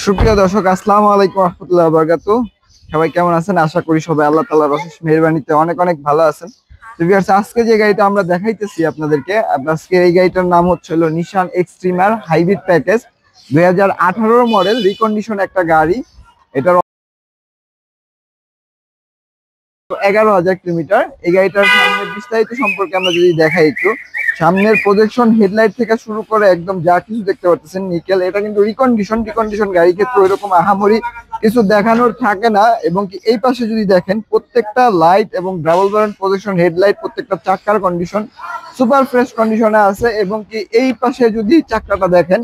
সুপ্রিয় দর্শক, আসসালামু আলাইকুম রাহমাতুল্লাহি ওয়া বারাকাতুহু। সবাই কেমন আছেন? আশা করি সবাই আল্লাহ তাআলার অশেষ মেহেরবানিতে অনেক অনেক ভালো আছেন। তো ভিউয়ার্স, আজকে যে গাড়িটা আমরা দেখাইতেছি আপনাদেরকে, আজকে এই গাড়িটার নাম হচ্ছিল নিশান এক্সট্রিমার হাইব্রিড প্যাকেজ 2018 মডেল রিকন্ডিশন একটা গাড়ি। এটার 11,000 কিলোমিটার। এই গাড়িটার সামনের বিস্তারিত সম্পর্কে আমরা যদি দেখাই একটু, সামনের প্রজেকশন হেডলাইট থেকে শুরু করে একদম যা কিছু দেখতে পাচ্ছেন নিকেল। এটা কিন্তু রিকন্ডিশন গাড়ি ক্ষেত্রে ওইরকম আহামরি কিছু দেখানোর থাকে না। এবং কি এই পাশে যদি দেখেন, প্রত্যেকটা লাইট এবং ডাবল বাটন প্রজেকশন হেডলাইট, প্রত্যেকটা চাকার কন্ডিশন সুপার ফ্রেশ কন্ডিশনে আছে। এবং কি এই পাশে যদি চাকাটা দেখেন,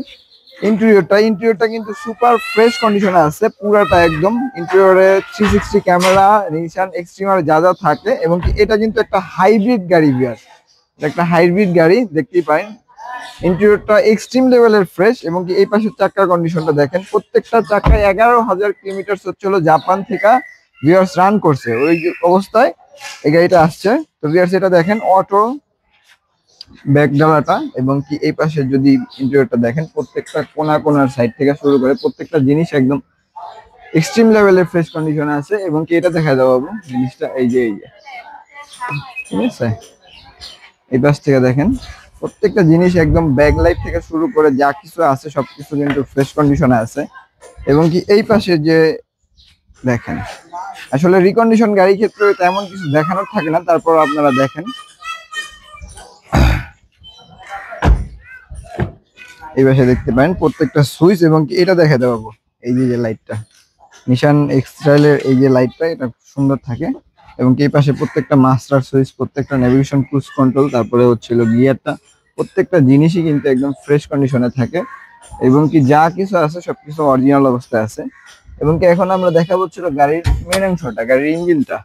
ইন্টেরিয়রটা কিন্তু সুপার ফ্রেশ কন্ডিশনে আছে পুরাটা একদম। ইন্টেরিয়রে 360 ক্যামেরা, নিশান এক্সট্রিমার যা যা থাকে। এবং কি এটা কিন্তু একটা হাইব্রিড গাড়ি বিয়ার, একটা হাইব্রিড গাড়ি দেখতেই পারেন। ইন্টেরিয়রটা এক্সট্রিম লেভেলের ফ্রেশ। এবং কি এই পাশের চাকার কন্ডিশনটা দেখেন, প্রত্যেকটা চাকায় 11,000 কিলোমিটার হচ্ছিল জাপান থেকে ভিউয়ার্স রান করছে। ওই অবস্থায় এই গাড়িটা আসছে। তো ভিউয়ার্স এটা দেখেন অটো ব্যাক ডালাটা। এবং কি এই পাশে যদি ইন্টেরিয়রটা দেখেন, প্রত্যেকটা কোনার সাইড থেকে শুরু করে প্রত্যেকটা জিনিস একদম এক্সট্রিম লেভেলের ফ্রেশ কন্ডিশনে আছে। এবং কি এটা দেখা যাবে বাবু জিনিসটা, এই যে ঠিক আছে, এই পাশ থেকে দেখেন প্রত্যেকটা জিনিস একদম ব্যাক লাইট থেকে শুরু করে যা কিছু আছে সবকিছু কিন্তু ফ্রেশ কন্ডিশনে আছে। এবং কি এই পাশে যে দেখেন, আসলে রিকন্ডিশন গাড়ির ক্ষেত্রে তেমন কিছু দেখানোর থাকে না, তারপর আপনারা দেখেন এই পাশে দেখতে পারেন প্রত্যেকটা সুইচ। এবং কি এটা দেখা দেবো, এই যে লাইটটা নিশান এক্সট্রাইলের, এই যে লাইটটা এটা সুন্দর থাকে। এবং কি এই পাশে প্রত্যেকটা মাস্টার সুইচ, প্রত্যেকটা নেভিগেশন ক্রুজ কন্ট্রোল, তারপরে হচ্ছিল গিয়ারটা, প্রত্যেকটা জিনিসই কিন্তু একদম ফ্রেশ কন্ডিশনে থাকে। এবং কি যা কিছু আছে সবকিছু অরিজিনাল অবস্থায় আছে। এবং কি এখন আমরা দেখা হচ্ছিল গাড়ির মেন অংশটা, গাড়ির ইঞ্জিনটা।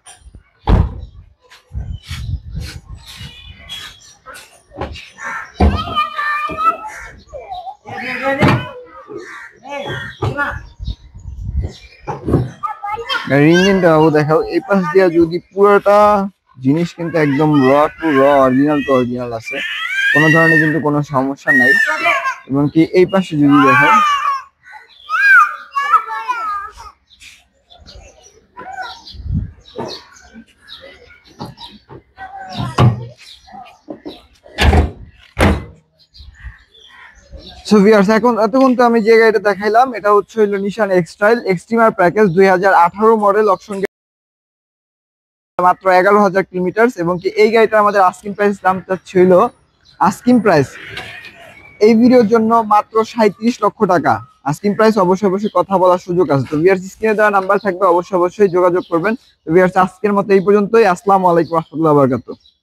গাড়ির ইঞ্জিনটা দেখাও। এই পাশ দিয়ে যদি পুরোটা জিনিস কিন্তু একদম র টু অরিজিনাল আছে, কোনো ধরনের কিন্তু কোনো সমস্যা নাই। এবং কি এই পাশে যদি দেখো, এখন এতক্ষণ তো আমি যে গাড়িটা দেখাইলাম এটা হচ্ছে হলো নিশান এক্সট্রিমার প্যাকেজ 2018 মডেল অপশন, মাত্র 11,000 কিলোমিটার। এবং কি এই গাড়িটা আমাদের আস্কিং প্রাইস দামটা ছিল, আস্কিং প্রাইস এই ভিডিওর জন্য মাত্র 37 লক্ষ টাকা আস্কিং প্রাইস। অবশ্যই কথা বলার সুযোগ আছে। তো ভিউয়ার্স, স্ক্রিনে দেওয়া নাম্বার থাকবে, অবশ্যই যোগাযোগ করবেন। তো ভিউয়ার্স, আজকের মতো এই পর্যন্তই। আসসালামু আলাইকুম ওয়া রাহমাতুল্লাহি ওয়া বারাকাতুহু।